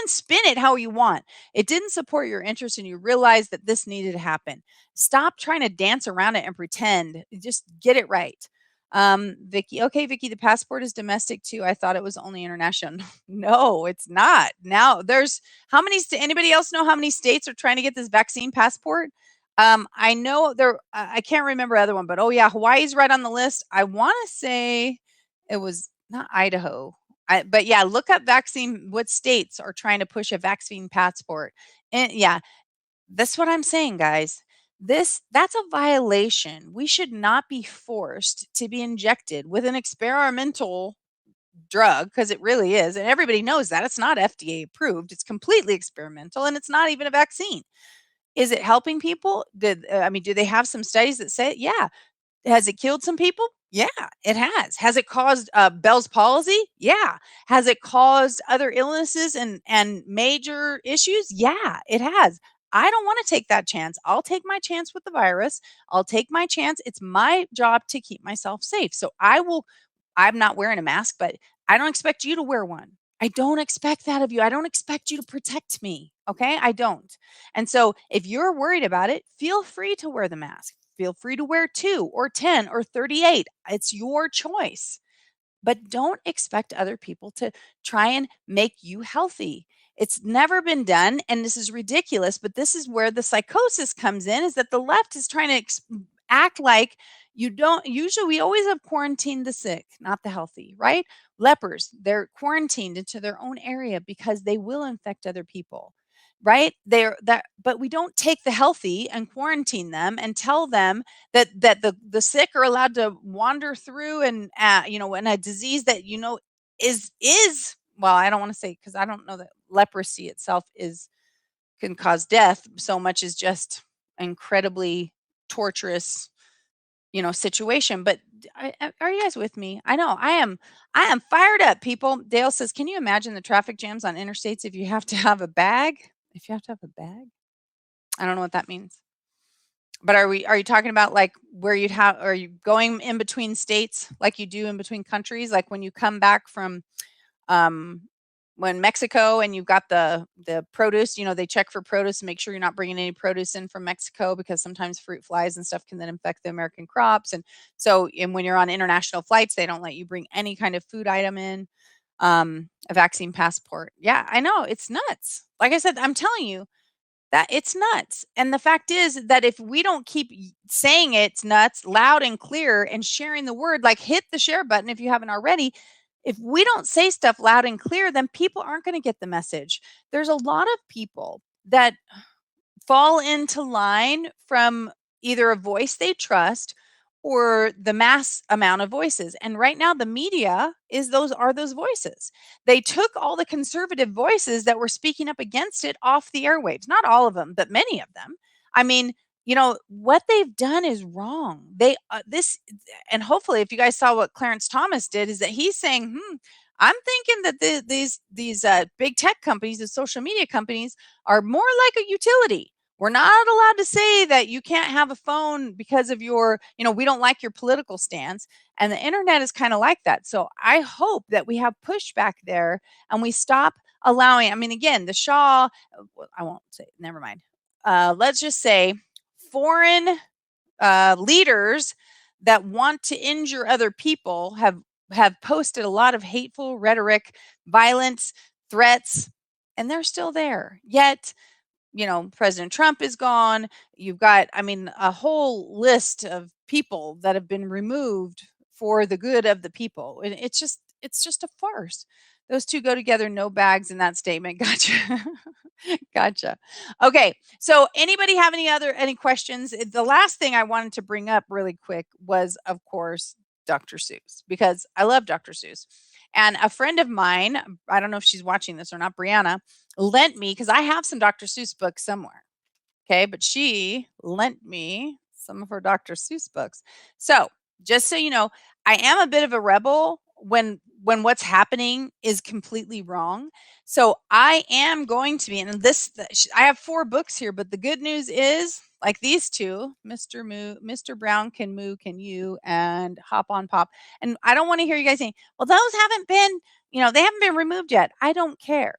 spin it how you want. It didn't support your interests, and you realize that this needed to happen. Stop trying to dance around it and pretend. Just get it right. Vicky, okay, Vicky, the passport is domestic too. I thought it was only international. No, it's not. Now anybody else know how many states are trying to get this vaccine passport? I know I can't remember the other one, but oh yeah, Hawaii's right on the list. I want to say it was not Idaho. But yeah, look up what states are trying to push a vaccine passport. And yeah, that's what I'm saying, guys. That's a violation. We should not be forced to be injected with an experimental drug, because it really is. And everybody knows that it's not FDA approved. It's completely experimental, and it's not even a vaccine. Is it helping people? Do they have some studies that say, yeah. Has it killed some people? Yeah, it has. Has it caused Bell's palsy? Yeah. Has it caused other illnesses and major issues? Yeah, it has. I don't want to take that chance. I'll take my chance with the virus. I'll take my chance. It's my job to keep myself safe. So I'm not wearing a mask, but I don't expect you to wear one. I don't expect that of you. I don't expect you to protect me. Okay. I don't. And so if you're worried about it, feel free to wear the mask. Feel free to wear 2 or 10 or 38. It's your choice, but don't expect other people to try and make you healthy. It's never been done, and this is ridiculous, but this is where the psychosis comes in, is that the left is trying to act like you don't. Usually we always have quarantined the sick, not the healthy, right? Lepers, they're quarantined into their own area because they will infect other people, right? They're that, but we don't take the healthy and quarantine them and tell them that the sick are allowed to wander through, and in a disease that is, well, I don't want to say, because I don't know that leprosy itself is can cause death so much as just incredibly torturous, situation. But are you guys with me? I know I am fired up, people. Dale says, can you imagine the traffic jams on interstates if you have to have a bag? If you have to have a bag? I don't know what that means. But are you talking about, like, where are you going in between states like you do in between countries? Like when you come back from um when Mexico and you've got the produce, they check for produce and make sure you're not bringing any produce in from Mexico, because sometimes fruit flies and stuff can then infect the American crops. And when you're on international flights, they don't let you bring any kind of food item in, a vaccine passport. Yeah, I know, it's nuts. Like I said, I'm telling you, that it's nuts. And the fact is that if we don't keep saying it's nuts loud and clear and sharing the word, like, hit the share button if you haven't already. If we don't say stuff loud and clear, then people aren't going to get the message. There's a lot of people that fall into line from either a voice they trust or the mass amount of voices. And right now the media those voices. They took all the conservative voices that were speaking up against it off the airwaves. Not all of them, but many of them. I mean, what they've done is wrong. They this And hopefully, if you guys saw what Clarence Thomas did, is that he's saying, I'm thinking that these big tech companies, the social media companies, are more like a utility. We're not allowed to say that you can't have a phone because of we don't like your political stance. And the internet is kind of like that. So I hope that we have pushback there and we stop allowing, I mean, again, the Shaw, I won't say, never mind. Let's just say foreign leaders that want to injure other people have posted a lot of hateful rhetoric, violence, threats, and they're still there. Yet, President Trump is gone. You've got, I mean, a whole list of people that have been removed for the good of the people. And it's just a farce. Those two go together, no bags in that statement. Gotcha. Gotcha. Okay. So anybody have any questions? The last thing I wanted to bring up really quick was, of course, Dr. Seuss, because I love Dr. Seuss. And a friend of mine, I don't know if she's watching this or not, Brianna, lent me, because I have some Dr. Seuss books somewhere. Okay. But she lent me some of her Dr. Seuss books. So just so you know, I am a bit of a rebel when what's happening is completely wrong. So I am going to be, and I have 4 books here, but the good news is, like these two, Mr. Brown Can Moo Can You, and Hop on Pop. And I don't want to hear you guys saying, well, those haven't been, they haven't been removed yet. I don't care.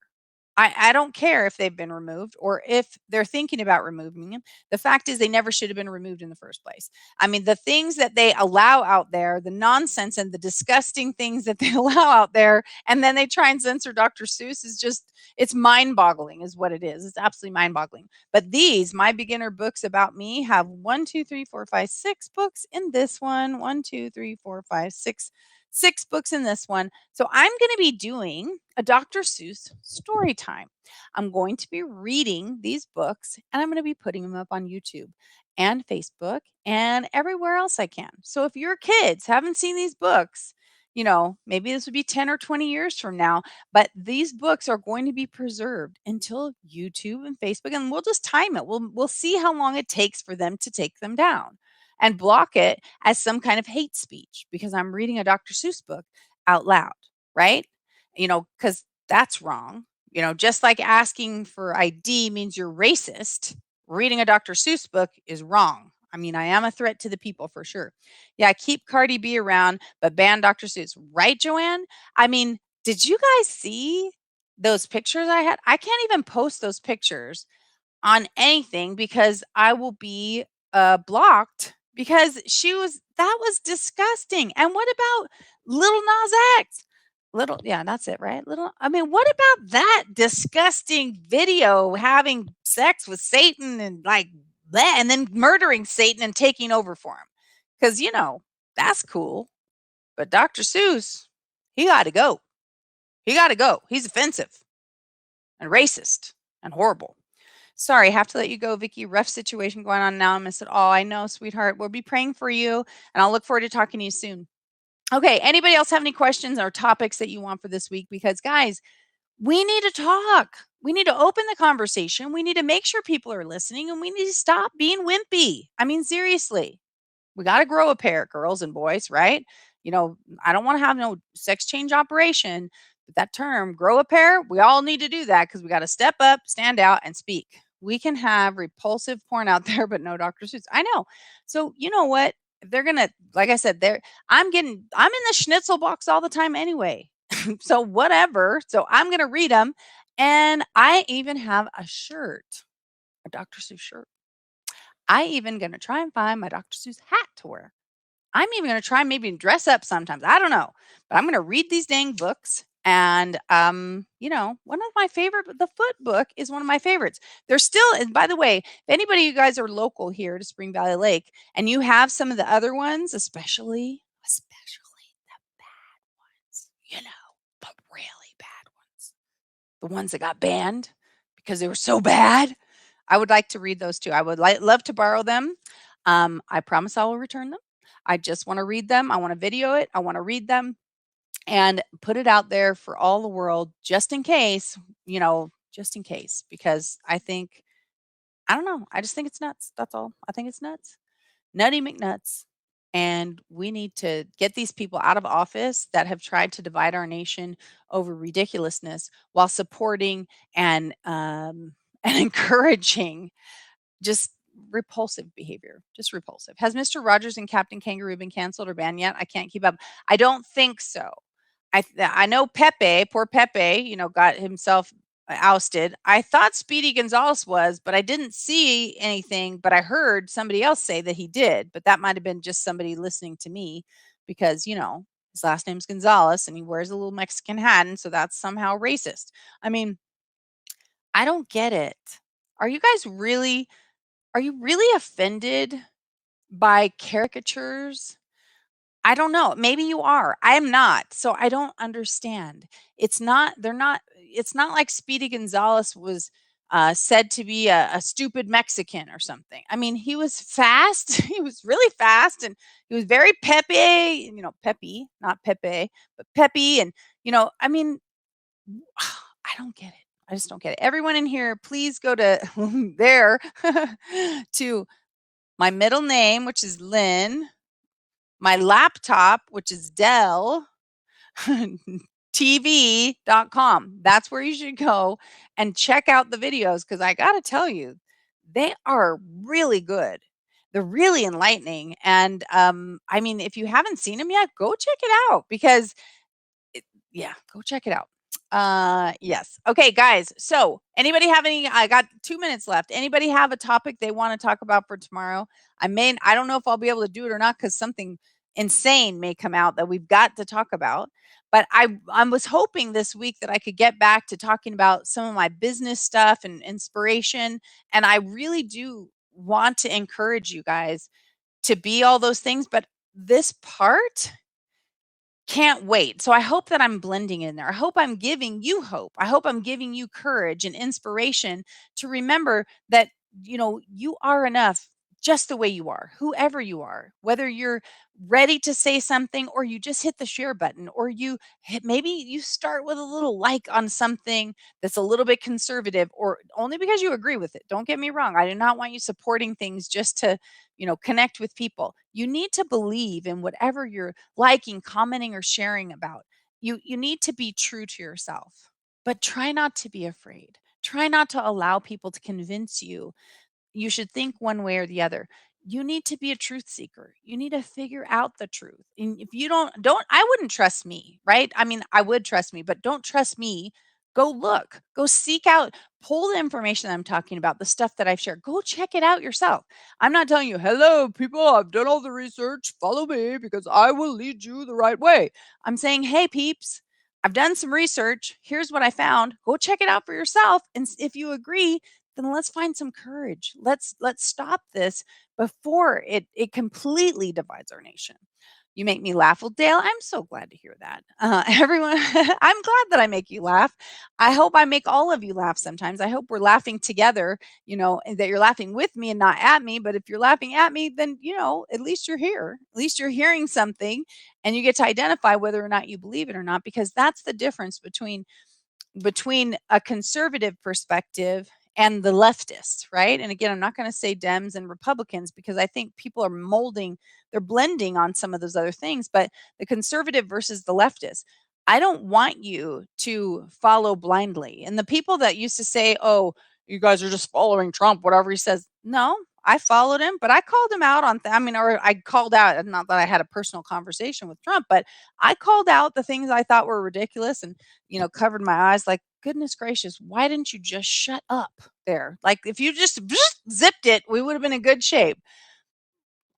I don't care if they've been removed or if they're thinking about removing them. The fact is, they never should have been removed in the first place. I mean, the things that they allow out there, the nonsense and the disgusting things that they allow out there, and then they try and censor Dr. Seuss, it's mind boggling, is what it is. It's absolutely mind boggling. But these, my beginner books about me, have 1, 2, 3, 4, 5, 6 books in this one. 1, 2, 3, 4, 5, 6. 6 books in this one. So I'm going to be doing a Dr. Seuss story time. I'm going to be reading these books and I'm going to be putting them up on YouTube and Facebook and everywhere else I can. So if your kids haven't seen these books, maybe this would be 10 or 20 years from now, but these books are going to be preserved until YouTube and Facebook, and we'll just time it. We'll see how long it takes for them to take them down and block it as some kind of hate speech because I'm reading a Dr. Seuss book out loud, right? Because that's wrong. Just like asking for ID means you're racist, reading a Dr. Seuss book is wrong. I mean, I am a threat to the people for sure. Yeah, keep Cardi B around, but ban Dr. Seuss. Right, Joanne? I mean, did you guys see those pictures I had? I can't even post those pictures on anything because I will be blocked because that was disgusting. And what about Little Nas X? Yeah, that's it, right? I mean, what about that disgusting video having sex with Satan and like that, and then murdering Satan and taking over for him? Because, that's cool. But Dr. Seuss, he got to go. He got to go. He's offensive and racist and horrible. Sorry, I have to let you go, Vicky. Rough situation going on now. I miss it all. I know, sweetheart. We'll be praying for you, and I'll look forward to talking to you soon. Okay, anybody else have any questions or topics that you want for this week? Because, guys, we need to talk. We need to open the conversation. We need to make sure people are listening, and we need to stop being wimpy. I mean, seriously, we got to grow a pair, girls and boys, right? I don't want to have no sex change operation, but that term, grow a pair, we all need to do that because we got to step up, stand out, and speak. We can have repulsive porn out there, but no Dr. Seuss. I know. So you know what? If they're gonna, like I said, I'm in the schnitzel box all the time anyway. So whatever. So I'm gonna read them, and I even have a shirt, a Dr. Seuss shirt. I even gonna try and find my Dr. Seuss hat to wear. I'm even gonna try maybe dress up sometimes. I don't know, but I'm gonna read these dang books. And one of my favorite, the Foot book is one of my favorites. There's still, and by the way, if anybody you guys are local here to Spring Valley Lake, and you have some of the other ones, especially the bad ones, the really bad ones, the ones that got banned because they were so bad. I would like to read those too. I would love to borrow them. I promise I will return them. I just want to read them. I want to video it. I want to read them and put it out there for all the world just in case, just in case, because I don't know. I just think it's nuts. That's all. I think it's nuts. Nutty McNuts. And we need to get these people out of office that have tried to divide our nation over ridiculousness while supporting and and encouraging just repulsive behavior, just repulsive. Has Mr. Rogers and Captain Kangaroo been canceled or banned yet? I can't keep up. I don't think so. I know Pepe, poor Pepe, got himself ousted. I thought Speedy Gonzalez was, but I didn't see anything, but I heard somebody else say that he did, but that might have been just somebody listening to me because, his last name's Gonzalez and he wears a little Mexican hat, and so that's somehow racist. I mean, I don't get it. Are you guys really are you really offended by caricatures? I don't know. Maybe you are. I am not. So I don't understand. It's not like Speedy Gonzalez was said to be a stupid Mexican or something. I mean, he was fast. He was really fast and he was very peppy, peppy, not Pepe, but peppy. And, I mean, I don't get it. I just don't get it. Everyone in here, please go to there to my middle name, which is Lynn, my laptop, which is Dell, TV.com. That's where you should go and check out the videos because I got to tell you, they are really good. They're really enlightening. And I mean, if you haven't seen them yet, go check it out because yeah, go check it out. Yes. Okay, guys. So anybody have I got 2 minutes left. Anybody have a topic they want to talk about for tomorrow? I don't know if I'll be able to do it or not because something insane may come out that we've got to talk about. But I was hoping this week that I could get back to talking about some of my business stuff and inspiration. And I really do want to encourage you guys to be all those things. But this part, can't wait. So I hope that I'm blending in there. I hope I'm giving you hope. I hope I'm giving you courage and inspiration to remember that, you are enough just the way you are, whoever you are, whether you're ready to say something or you just hit the share button or maybe you start with a little like on something that's a little bit conservative or only because you agree with it. Don't get me wrong. I do not want you supporting things just to, connect with people. You need to believe in whatever you're liking, commenting, or sharing about. You need to be true to yourself. but try not to be afraid. Try not to allow people to convince you should think one way or the other. You need to be a truth seeker. You need to figure out the truth. And if you don't I wouldn't trust me, right? I mean, I would trust me, but don't trust me. Go look. Go seek out, pull the information that I'm talking about, the stuff that I've shared. Go check it out yourself. I'm not telling you, "Hello people, I've done all the research. Follow me because I will lead you the right way." I'm saying, "Hey peeps, I've done some research. Here's what I found. Go check it out for yourself, and if you agree, then let's find some courage. Let's stop this before it completely divides our nation." You make me laugh. Well, Dale, I'm so glad to hear that. Everyone, I'm glad that I make you laugh. I hope I make all of you laugh sometimes. I hope we're laughing together, and that you're laughing with me and not at me. But if you're laughing at me, then, at least you're here. At least you're hearing something and you get to identify whether or not you believe it or not, because that's the difference between a conservative perspective and the leftists, right? And again, I'm not going to say Dems and Republicans because I think people are they're blending on some of those other things, but the conservative versus the leftist. I don't want you to follow blindly. And the people that used to say, "Oh, you guys are just following Trump, whatever he says." No, I followed him, but I called him out on, or I called out, not that I had a personal conversation with Trump, but I called out the things I thought were ridiculous and covered my eyes like, goodness gracious, why didn't you just shut up there? Like, if you just zipped it, we would have been in good shape.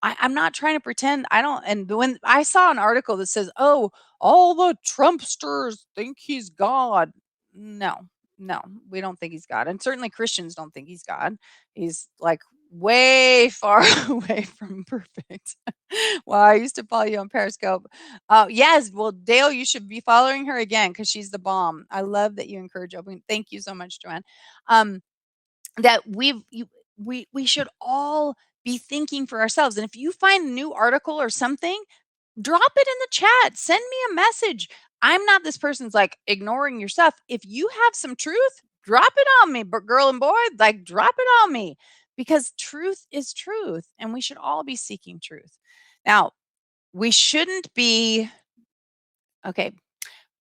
I'm not trying to pretend I don't. And when I saw an article that says, "Oh, all the Trumpsters think he's God," no, no, we don't think he's God, and certainly Christians don't think he's God. He's like way far away from perfect. Well, I used to follow you on Periscope. Yes, well, Dale, you should be following her again because she's the bomb. I love that you encourage open. Thank you so much, Joanne. Um, that we should all be thinking for ourselves. And if you find a new article or something, drop it in the chat. Send me a message. I'm not this person's like ignoring your stuff. If you have some truth, drop it on me, but girl and boy, like drop it on me because truth is truth and we should all be seeking truth. Now, we shouldn't be okay,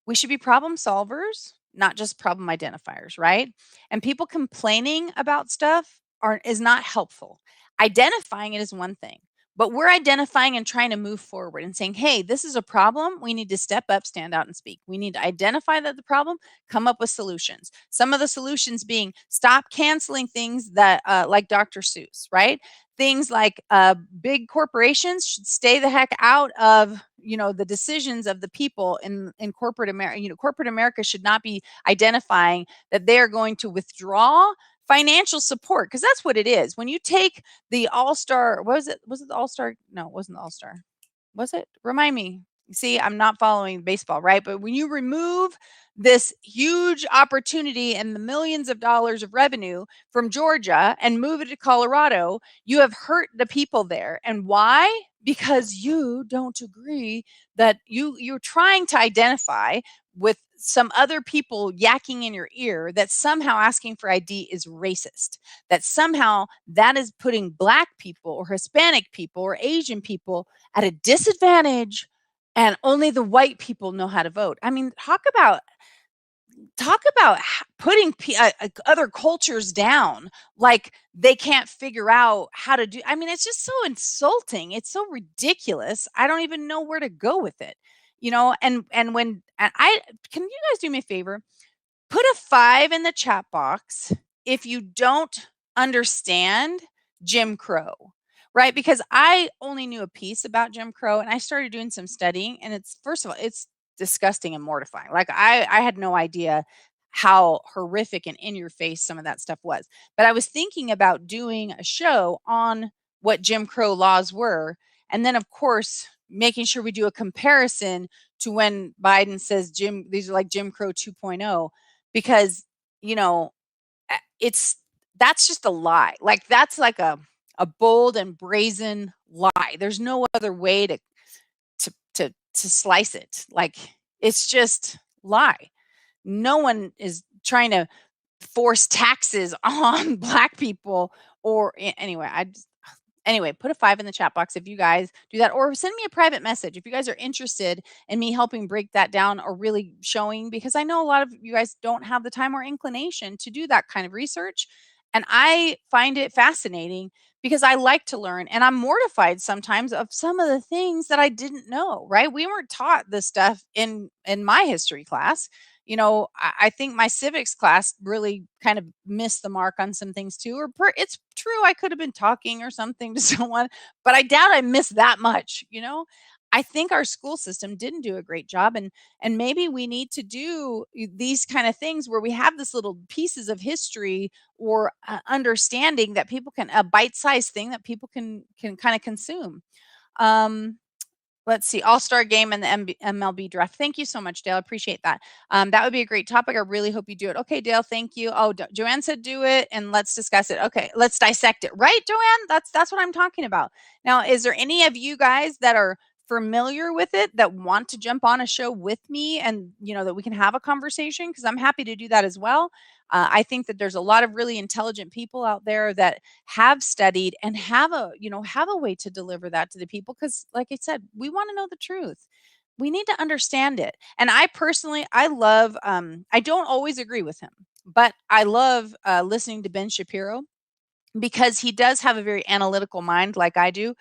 we should be problem solvers, not just problem identifiers, right? And people complaining about stuff is not helpful. Identifying it is one thing, but we're identifying and trying to move forward and saying, "Hey, this is a problem. We need to step up, stand out, and speak. We need to identify that the problem, come up with solutions." Some of the solutions being stop canceling things that, like Dr. Seuss, right? Things like big corporations should stay the heck out of the decisions of the people in corporate America. Corporate America should not be identifying that they are going to withdraw financial support, because that's what it is. When you take the All-Star, was it the All-Star? No, it wasn't the All-Star. Was it? Remind me. See, I'm not following baseball, right? But when you remove this huge opportunity and the millions of dollars of revenue from Georgia and move it to Colorado, you have hurt the people there. And why? Because you don't agree that you're trying to identify with some other people yakking in your ear that somehow asking for ID is racist, that somehow that is putting Black people or Hispanic people or Asian people at a disadvantage, and only the white people know how to vote. I mean, talk about putting other cultures down, like they can't figure out how to do. I mean, it's just so insulting. It's so ridiculous. I don't even know where to go with it. And I can you guys do me a favor? Put a 5 in the chat box if you don't understand Jim Crow, right? Because I only knew a piece about Jim Crow and I started doing some studying, and it's, first of all, it's disgusting and mortifying. Like I had no idea how horrific and in your face some of that stuff was. But I was thinking about doing a show on what Jim Crow laws were, and then of course making sure we do a comparison to when Biden says these are like Jim Crow 2.0, because you know it's that's just a lie. Like that's like a bold and brazen lie. There's no other way to slice it. Like it's just lie. No one is trying to force taxes on Black people, or anyway, Anyway, put a 5 in the chat box if you guys do that, or send me a private message if you guys are interested in me helping break that down or really showing, because I know a lot of you guys don't have the time or inclination to do that kind of research. And I find it fascinating because I like to learn, and I'm mortified sometimes of some of the things that I didn't know, right? We weren't taught this stuff in my history class. I think my civics class really kind of missed the mark on some things too. It's true, I could have been talking or something to someone, but I doubt I missed that much. I think our school system didn't do a great job, and maybe we need to do these kind of things where we have this little pieces of history or understanding that people can a bite-sized thing that people can kind of consume. Um, Let's see, All-Star Game and the MLB draft. Thank you so much, Dale. I appreciate that. That would be a great topic. I really hope you do it. Okay, Dale, thank you. Oh, Joanne said do it and let's discuss it. Okay, let's dissect it. Right, Joanne? That's what I'm talking about. Now, is there any of you guys that are familiar with it that want to jump on a show with me and that we can have a conversation? Because I'm happy to do that as well. I think that there's a lot of really intelligent people out there that have studied and have a way to deliver that to the people, because like I said, we want to know the truth. We need to understand it. And I personally, I love I don't always agree with him, but I love listening to Ben Shapiro, because he does have a very analytical mind like I do.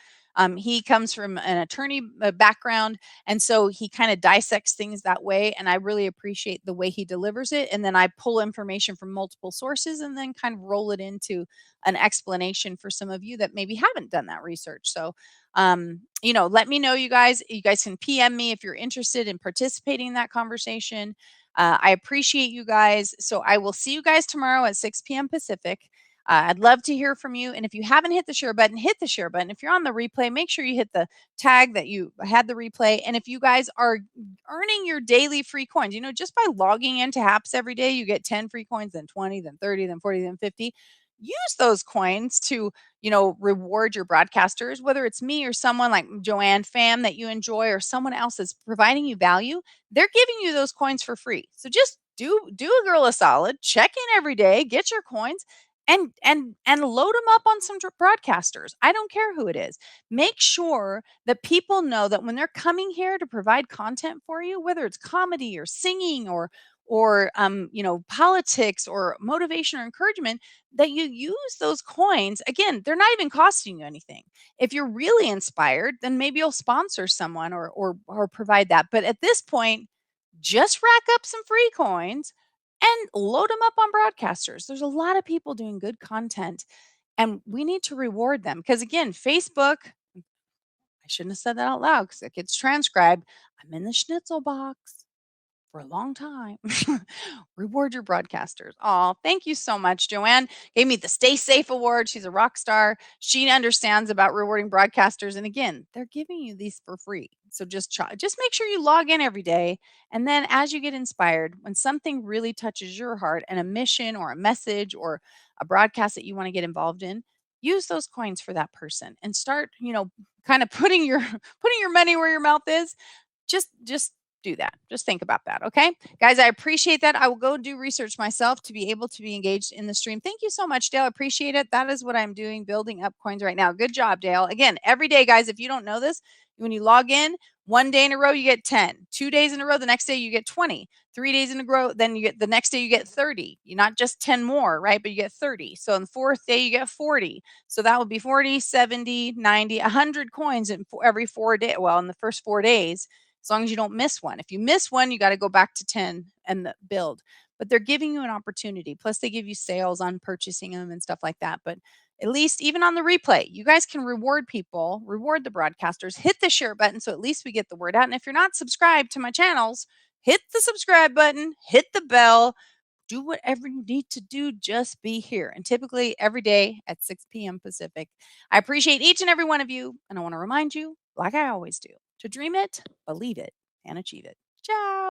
He comes from an attorney background, and so he kind of dissects things that way. And I really appreciate the way he delivers it. And then I pull information from multiple sources and then kind of roll it into an explanation for some of you that maybe haven't done that research. So, let me know, you guys. You guys can PM me if you're interested in participating in that conversation. I appreciate you guys. So I will see you guys tomorrow at 6 p.m. Pacific. I'd love to hear from you. And if you haven't hit the share button, hit the share button. If you're on the replay, make sure you hit the tag that you had the replay. And if you guys are earning your daily free coins, just by logging into HAPS every day, you get 10 free coins, then 20, then 30, then 40, then 50. Use those coins to, reward your broadcasters, whether it's me or someone like Joanne Pham that you enjoy, or someone else that's providing you value. They're giving you those coins for free. So just do a girl a solid, check in every day, get your coins, and load them up on some broadcasters. I don't care who it is. Make sure that people know that when they're coming here to provide content for you, whether it's comedy or singing or politics or motivation or encouragement, that you use those coins. Again, they're not even costing you anything. If you're really inspired, then maybe you'll sponsor someone or provide that. But at this point, just rack up some free coins and load them up on broadcasters. There's a lot of people doing good content, and we need to reward them, because again, Facebook, I shouldn't have said that out loud because it gets transcribed. I'm in the schnitzel box for a long time. Reward your broadcasters. Oh, thank you so much. Joanne gave me the Stay Safe Award. She's a rock star. She understands about rewarding broadcasters. And again, they're giving you these for free. So just make sure you log in every day. And then as you get inspired, when something really touches your heart and a mission or a message or a broadcast that you want to get involved in, use those coins for that person and start, kind of putting your putting your money where your mouth is. Just do that. Just think about that. Okay. Guys, I appreciate that. I will go do research myself to be able to be engaged in the stream. Thank you so much, Dale. I appreciate it. That is what I'm doing, building up coins right now. Good job, Dale. Again, every day, guys, if you don't know this, when you log in, 1 day in a row, you get 10. 2 days in a row, the next day you get 20. 3 days in a row, then you get the next day you get 30. You're not just 10 more, right? But you get 30. So on the fourth day, you get 40. So that would be 40, 70, 90, 100 coins in every 4 days. Well, in the first 4 days, as long as you don't miss one. If you miss one, you got to go back to 10 and build. But they're giving you an opportunity. Plus, they give you sales on purchasing them and stuff like that. But at least even on the replay, you guys can reward people, reward the broadcasters, hit the share button so at least we get the word out. And if you're not subscribed to my channels, hit the subscribe button, hit the bell, do whatever you need to do, just be here. And typically every day at 6 p.m. Pacific. I appreciate each and every one of you. And I want to remind you, like I always do, to dream it, believe it, and achieve it. Ciao.